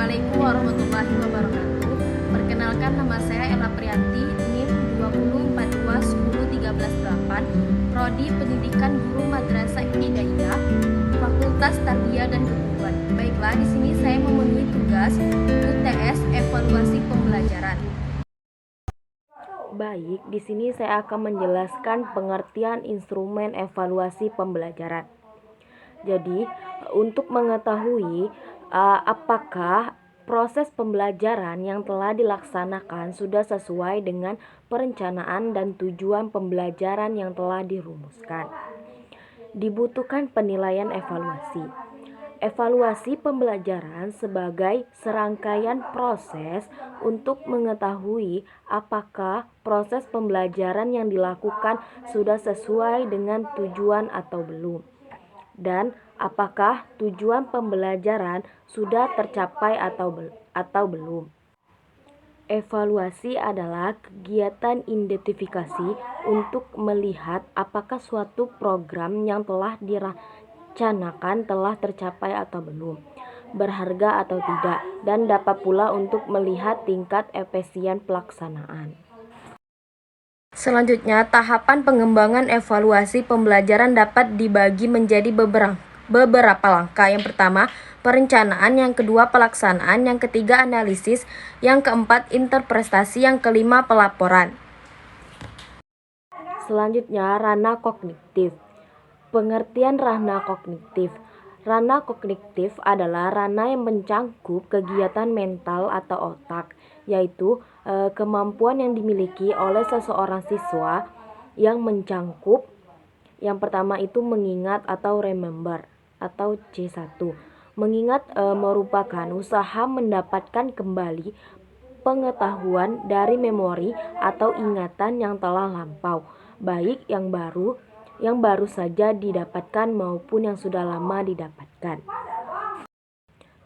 Assalamualaikum warahmatullahi wabarakatuh. Perkenalkan, nama saya Ella Priyanti, NIM 204210318, Prodi Pendidikan Guru Madrasah Ibtidaiyah, Fakultas Tarbiyah dan Keguruan. Baiklah, di sini saya memenuhi tugas UTS evaluasi pembelajaran. Baik, di sini saya akan menjelaskan pengertian instrumen evaluasi pembelajaran. Jadi, untuk mengetahui apakah proses pembelajaran yang telah dilaksanakan sudah sesuai dengan perencanaan dan tujuan pembelajaran yang telah dirumuskan, dibutuhkan penilaian evaluasi. Evaluasi pembelajaran sebagai serangkaian proses untuk mengetahui apakah proses pembelajaran yang dilakukan sudah sesuai dengan tujuan atau belum, dan apakah tujuan pembelajaran sudah tercapai atau belum. Evaluasi adalah kegiatan identifikasi untuk melihat apakah suatu program yang telah direncanakan telah tercapai atau belum, berharga atau tidak, dan dapat pula untuk melihat tingkat efisien pelaksanaan. Selanjutnya, tahapan pengembangan evaluasi pembelajaran dapat dibagi menjadi beberapa langkah. Yang pertama, perencanaan. Yang kedua, pelaksanaan. Yang ketiga, analisis. Yang keempat, interpretasi. Yang kelima, pelaporan. Selanjutnya, ranah kognitif. Pengertian ranah kognitif. Ranah kognitif adalah ranah yang mencangkup kegiatan mental atau otak, yaitu kemampuan yang dimiliki oleh seseorang siswa yang mencangkup yang pertama itu mengingat atau remember atau C1. Mengingat merupakan usaha mendapatkan kembali pengetahuan dari memori atau ingatan yang telah lampau, baik yang baru saja didapatkan maupun yang sudah lama didapatkan.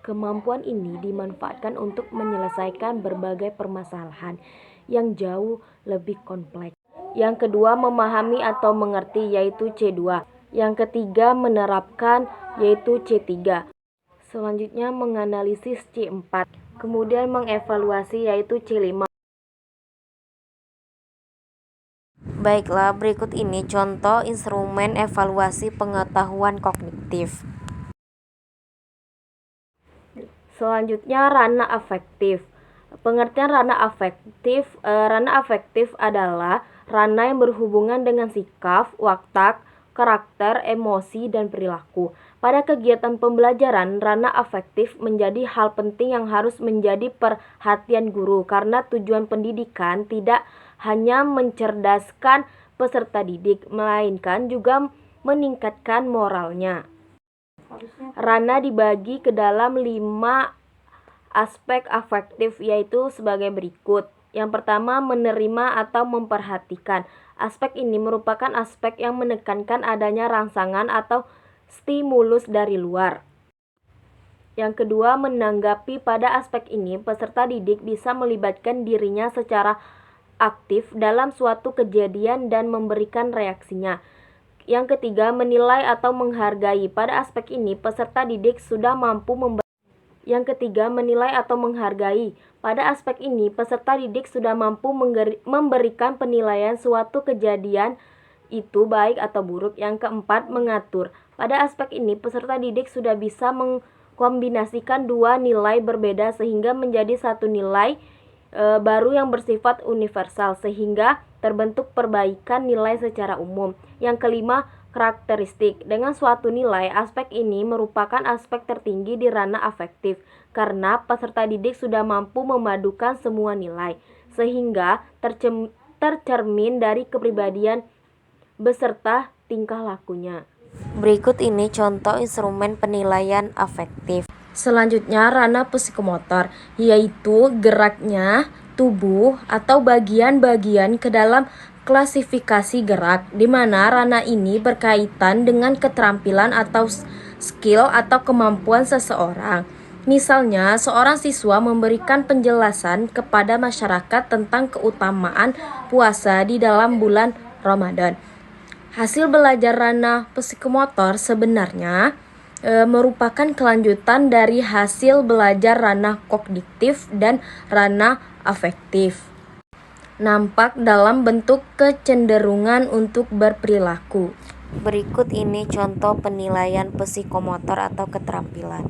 Kemampuan ini dimanfaatkan untuk menyelesaikan berbagai permasalahan yang jauh lebih kompleks. Yang kedua, memahami atau mengerti, yaitu C2. Yang ketiga, menerapkan, yaitu C3. Selanjutnya, menganalisis C4. Kemudian mengevaluasi, yaitu C5. Baiklah, berikut ini contoh instrumen evaluasi pengetahuan kognitif. Selanjutnya, ranah afektif. Pengertian ranah afektif adalah ranah yang berhubungan dengan sikap, watak, karakter, emosi, dan perilaku. Pada kegiatan pembelajaran, ranah afektif menjadi hal penting yang harus menjadi perhatian guru, karena tujuan pendidikan tidak hanya mencerdaskan peserta didik, melainkan juga meningkatkan moralnya. Ranah dibagi ke dalam 5 aspek afektif, yaitu sebagai berikut. Yang pertama, menerima atau memperhatikan. Aspek ini merupakan aspek yang menekankan adanya rangsangan atau stimulus dari luar. Yang kedua, menanggapi. Pada aspek ini, peserta didik bisa melibatkan dirinya secara aktif dalam suatu kejadian dan memberikan reaksinya. Yang ketiga, menilai atau menghargai. Pada aspek ini, peserta didik sudah mampu memberikan penilaian suatu kejadian itu baik atau buruk. Yang keempat, mengatur. Pada aspek ini, peserta didik sudah bisa mengkombinasikan dua nilai berbeda sehingga menjadi satu nilai baru yang bersifat universal, sehingga terbentuk perbaikan nilai secara umum. Yang kelima, karakteristik. Dengan suatu nilai, aspek ini merupakan aspek tertinggi di ranah afektif, karena peserta didik sudah mampu memadukan semua nilai, sehingga tercermin dari kepribadian beserta tingkah lakunya. Berikut ini contoh instrumen penilaian afektif. Selanjutnya, ranah psikomotor, yaitu geraknya tubuh atau bagian-bagian ke dalam klasifikasi gerak, di mana ranah ini berkaitan dengan keterampilan atau skill atau kemampuan seseorang. Misalnya, seorang siswa memberikan penjelasan kepada masyarakat tentang keutamaan puasa di dalam bulan Ramadan. Hasil belajar ranah psikomotor sebenarnya merupakan kelanjutan dari hasil belajar ranah kognitif dan ranah afektif. Nampak dalam bentuk kecenderungan untuk berperilaku. Berikut ini contoh penilaian psikomotor atau keterampilan.